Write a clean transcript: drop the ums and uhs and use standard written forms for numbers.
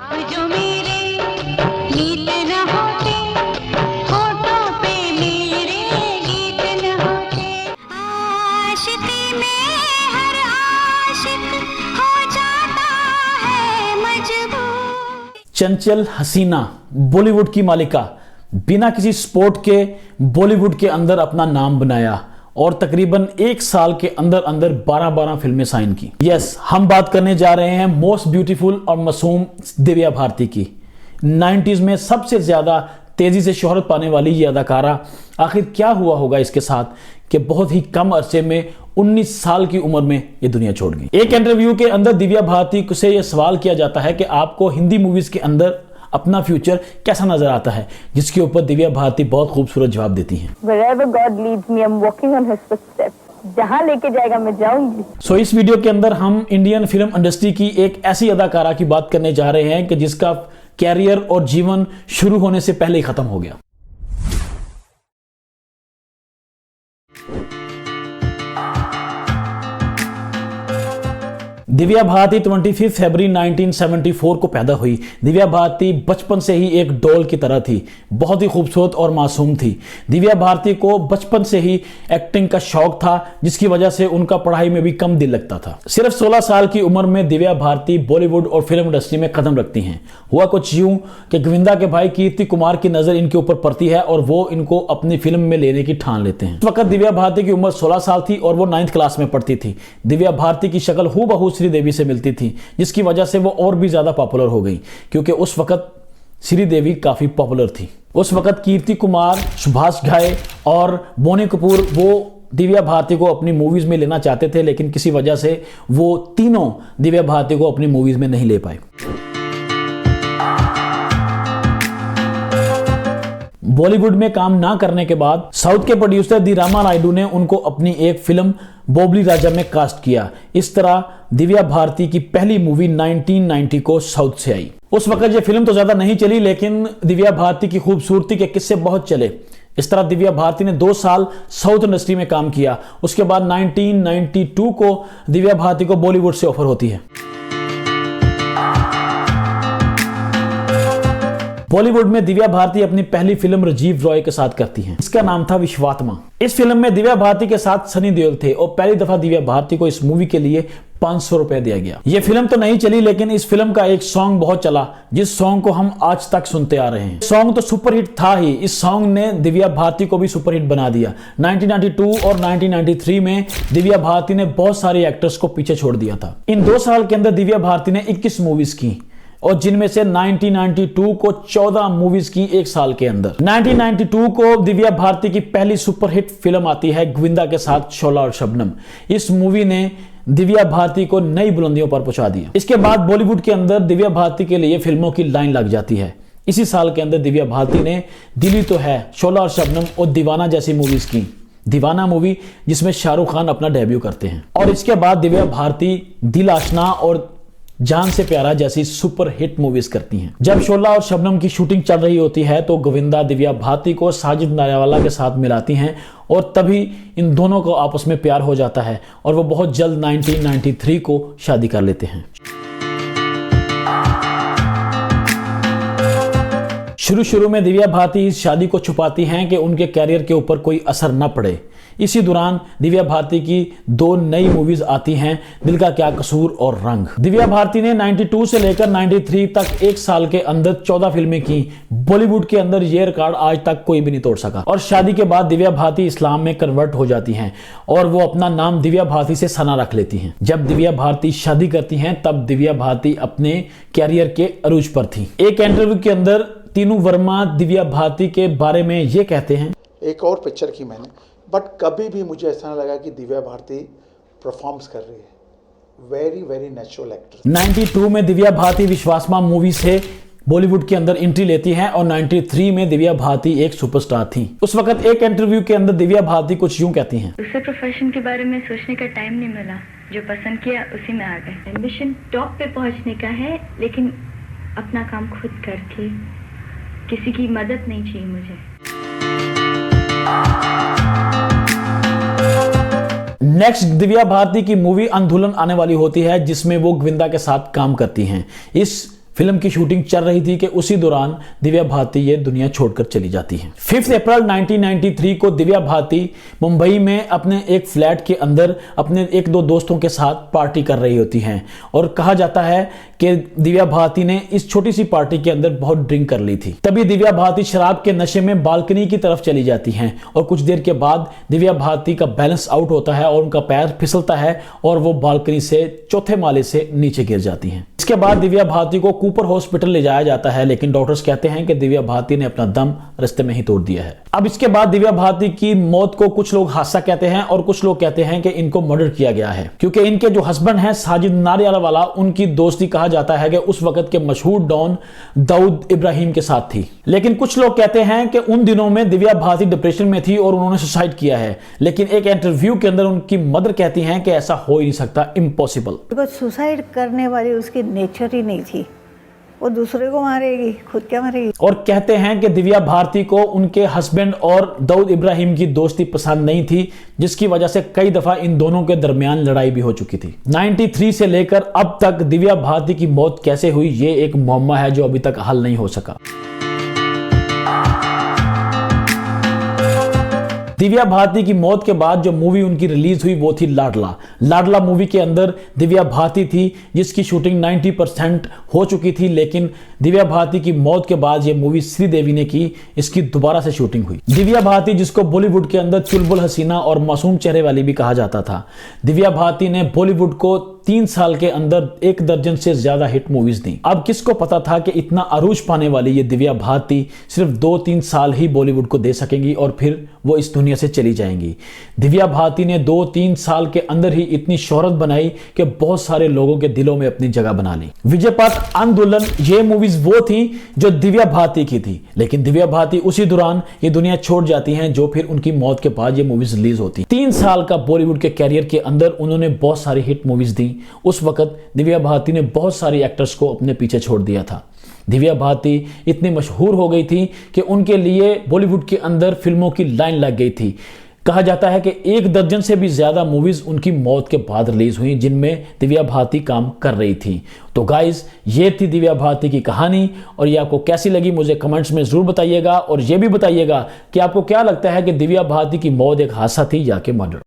आप जो मेरे गीत न होते, होठों पे मेरे गीत न होते। आशिकी में हर आशिक हो जाता है मजबूर। चंचल हसीना बॉलीवुड की मालिका, बिना किसी स्पोर्ट के बॉलीवुड के अंदर अपना नाम बनाया और तकरीबन एक साल के अंदर अंदर 12 फिल्में साइन की। यस, हम बात करने जा रहे हैं मोस्ट ब्यूटीफुल और मासूम दिव्या भारती की। 90s में सबसे ज्यादा तेजी से शोहरत पाने वाली ये अदाकारा, आखिर क्या हुआ होगा इसके साथ कि बहुत ही कम अरसे में 19 साल की उम्र में ये दुनिया छोड़ गई। एक इंटरव्यू के अंदर दिव्या भारती से यह सवाल किया जाता है कि आपको हिंदी मूवीज के अंदर अपना फ्यूचर कैसा नजर आता है, जिसके ऊपर दिव्या भारती बहुत खूबसूरत जवाब देती हैं। Wherever God leads me, I'm walking on His footsteps. जहां लेके जाएगा मैं जाऊंगी। सो इस वीडियो के अंदर हम इंडियन फिल्म इंडस्ट्री की एक ऐसी अदाकारा की बात करने जा रहे हैं कि जिसका कैरियर और जीवन शुरू होने से पहले ही खत्म हो गया। दिव्या भारती 25 फरवरी 1974 को पैदा हुई। दिव्या भारती बचपन से ही एक डॉल की तरह थी, बहुत ही खूबसूरत और मासूम थी। दिव्या भारती को बचपन से ही एक्टिंग का शौक था, जिसकी वजह से उनका पढ़ाई में भी कम दिल लगता था। सिर्फ 16 साल की उम्र में दिव्या भारती बॉलीवुड और फिल्म इंडस्ट्री में कदम रखती हैं। हुआ कुछ यूं कि गोविंदा के भाई कीर्ति कुमार की नजर इनके ऊपर पड़ती है और वो इनको अपनी फिल्म में लेने की ठान लेते हैं। उस वक्त दिव्या भारती की उम्र 16 साल थी और वो 9th क्लास में पढ़ती थी। दिव्या भारती की शक्ल हूबहू श्रीदेवी से मिलती थी, जिसकी वजह से वो और भी ज्यादा पॉपुलर हो गई, क्योंकि उस वक्त श्रीदेवी काफी पॉपुलर थी। उस वक्त कीर्ति कुमार, सुभाष घाई और बोनी कपूर वो दिव्या भारती को अपनी मूवीज में लेना चाहते थे, लेकिन किसी वजह से वो तीनों दिव्या भारती को अपनी मूवीज में नहीं ले पाए। बॉलीवुड में काम ना करने के बाद साउथ के प्रोड्यूसर दी रामा नायडू ने उनको अपनी एक फिल्म बोबली राजा में कास्ट किया। इस तरह दिव्या भारती की पहली मूवी 1990 को साउथ से आई। उस वक्त ये फिल्म तो ज्यादा नहीं चली, लेकिन दिव्या भारती की खूबसूरती के किस्से बहुत चले। इस तरह दिव्या भारती ने 2 साल साउथ इंडस्ट्री में काम किया। उसके बाद 1992 को दिव्या भारती को बॉलीवुड से ऑफर होती है। बॉलीवुड में दिव्या भारती अपनी पहली फिल्म राजीव रॉय के साथ करती हैं। इसका नाम था विश्वात्मा। इस फिल्म में दिव्या भारती के साथ सनी देओल थे और पहली दफा दिव्या भारती को इस मूवी के लिए 500 रुपए दिया गया। यह फिल्म तो नहीं चली, लेकिन इस फिल्म का एक सॉन्ग बहुत चला, जिस सॉन्ग को हम आज तक सुनते आ रहे हैं। सॉन्ग तो सुपरहिट था ही, इस सॉन्ग ने दिव्या भारती को भी सुपरहिट बना दिया। 1992 और 1993 में दिव्या भारती ने बहुत सारे एक्टर्स को पीछे छोड़ दिया था। इन 2 साल के अंदर दिव्या भारती ने 21 मूवीज की और जिनमें से 1992 को 14 मूवीज की एक साल के अंदर। 1992 को दिव्या भारती की पहली सुपरहिट फिल्म आती है गोविंदा के साथ शोला और शबनम। इस मूवी ने दिव्या भारती को नई बुलंदियों पर पहुंचा दिया। इसके बाद बॉलीवुड के अंदर दिव्या भारती के लिए फिल्मों की लाइन लग जाती है। इसी साल के अंदर दिव्या भारती ने दिल्ली तो है, शोला और शबनम और दीवाना जैसी मूवीज की। दीवाना मूवी जिसमें शाहरुख खान अपना डेब्यू करते हैं, और इसके बाद दिव्या भारती दिल आशना और जान से प्यारा जैसी सुपर हिट मूवीज करती हैं। जब शोला और शबनम की शूटिंग चल रही होती है तो गोविंदा दिव्या भारती को साजिद नाडियाडवाला के साथ मिलाती हैं और तभी इन दोनों को आपस में प्यार हो जाता है और वो बहुत जल्द 1993 को शादी कर लेते हैं। शुरू में दिव्या भारती इस शादी को छुपाती हैं कि उनके कैरियर के ऊपर कोई असर न पड़े। इसी दौरान दिव्या भारती की 2 नई मूवीज आती हैं, दिल का क्या कसूर और रंग। दिव्या भारती ने 92 से लेकर 93 तक एक साल के अंदर 14 फिल्में की। बॉलीवुड के अंदर यह रिकॉर्ड आज तक कोई भी नहीं तोड़ सका। और शादी के बाद दिव्या भारती इस्लाम में कन्वर्ट हो जाती हैं और वो अपना नाम दिव्या भारती से सना रख लेती हैं। जब दिव्या भारती शादी करती हैं तब दिव्या भारती अपने कैरियर के अरूज पर थी। एक इंटरव्यू के अंदर तीनू वर्मा दिव्या भारती के बारे में ये कहते हैं, एक और पिक्चर की मैंने, बट कभी भी मुझे ऐसा नहीं लगा कि दिव्या भारती परफॉर्म्स कर रही है। Very very natural actor. 92 में दिव्या भारती विश्वात्मा मूवी से बॉलीवुड के अंदर एंट्री लेती हैं और 93 में दिव्या भारती एक सुपरस्टार थी। उस वक्त एक इंटरव्यू के अंदर दिव्या भारती कुछ यूं कहती हैं, दूसरे प्रोफेशन के बारे में सोचने का टाइम नहीं मिला, जो पसंद किया उसी में आ गए। एम्बिशन टॉप पे पहुंचने का है, लेकिन अपना काम खुद करके, किसी की मदद नहीं चाहिए मुझे। नेक्स्ट दिव्या भारती की मूवी अंधुलन आने वाली होती है, जिसमें वो गोविंदा के साथ काम करती हैं। इस फिल्म की शूटिंग चल रही थी कि उसी दौरान दिव्या भारती ये दुनिया छोड़कर चली जाती हैं। 5 अप्रैल 1993 को दिव्या भारती मुंबई में अपने एक फ्लैट के अंदर अपने एक दो दोस्तों के साथ पार्टी कर रही होती हैं और कहा जाता है कि दिव्या भारती ने इस छोटी सी पार्टी के अंदर बहुत ड्रिंक कर ली थी। तभी दिव्या भारती शराब के नशे में बालकनी की तरफ चली जाती हैं और कुछ देर के बाद दिव्या भारती का बैलेंस आउट होता है और उनका पैर फिसलता है और वो बालकनी से चौथे माले से नीचे गिर जाती हैं। इसके बाद दिव्या भारती को कूपर हॉस्पिटल ले जाया जाता है, लेकिन डॉक्टर्स कहते हैं कि दिव्या भारती ने अपना दम रास्ते में ही तोड़ दिया है। अब इसके बाद दिव्या भारती की मौत को कुछ लोग हादसा कहते हैं और कुछ लोग कहते हैं कि इनको मर्डर किया गया है, क्योंकि इनके जो हस्बैंड हैं साजिद नाडियाडवाला, उनकी दोस्ती कहा जाता है कि उस वक्त के मशहूर डॉन दाऊद इब्राहिम के साथ थी। लेकिन कुछ लोग कहते हैं कि उन दिनों में दिव्या भारती डिप्रेशन में थी और उन्होंने सुसाइड किया है, लेकिन एक इंटरव्यू के अंदर उनकी मदर कहती हैं कि ऐसा हो ही नहीं सकता, इम्पॉसिबल। बिकॉज सुसाइड करने वाली उसकी नेचर ही नहीं थी, वो दूसरे को मारेगी, खुद क्या मरेगी। और कहते हैं कि दिव्या भारती को उनके हस्बैंड और दाऊद इब्राहिम की दोस्ती पसंद नहीं थी, जिसकी वजह से कई दफा इन दोनों के दरमियान लड़ाई भी हो चुकी थी। 93 से लेकर अब तक दिव्या भारती की मौत कैसे हुई, ये एक मुअम्मा है जो अभी तक हल नहीं हो सका। दिव्या भारती की मौत के बाद जो मूवी उनकी रिलीज हुई वो थी लाडला। लाडला मूवी के अंदर दिव्या भारती थी जिसकी शूटिंग 90% हो चुकी थी, लेकिन दिव्या भारती की मौत के बाद ये मूवी श्रीदेवी ने की, इसकी दोबारा से शूटिंग हुई। दिव्या भारती, जिसको बॉलीवुड के अंदर चुलबुल हसीना और मासूम चेहरे वाली भी कहा जाता था, दिव्या भारती ने बॉलीवुड को 3 साल के अंदर 1 दर्जन से ज्यादा हिट मूवीज दी। अब किसको पता था कि इतना अरूज पाने वाली ये दिव्या भारती सिर्फ 2-3 साल ही बॉलीवुड को दे सकेंगी और फिर वो इस दुनिया से चली जाएंगी। दिव्या भारती ने 2-3 साल के अंदर ही इतनी शोहरत बनाई कि बहुत सारे लोगों के दिलों में अपनी जगह बना ली। विजय पथ, आंदोलन, ये मूवीज वो थी जो दिव्या भारती की थी, लेकिन दिव्या भारती उसी दौरान ये दुनिया छोड़ जाती हैं, जो फिर उनकी मौत के बाद ये मूवीज रिलीज होती। 3 साल का बॉलीवुड के कैरियर के अंदर उन्होंने बहुत सारी हिट मूवीज दी। उस वक्त दिव्या भारती ने बहुत सारे एक्टर्स को अपने पीछे छोड़ दिया था। दिव्या भारती इतनी मशहूर हो गई थी कि उनके लिए बॉलीवुड के अंदर फिल्मों की लाइन लग गई थी। कहा जाता है कि 1 दर्जन से भी ज्यादा मूवीज उनकी मौत के बाद रिलीज हुई जिनमें दिव्या भारती काम कर रही थी। तो गाइज, ये थी दिव्या भारती की कहानी, और ये आपको कैसी लगी मुझे कमेंट्स में जरूर बताइएगा, और ये भी बताइएगा कि आपको क्या लगता है कि दिव्या भारती की मौत एक हादसा थी या कि मर्डर।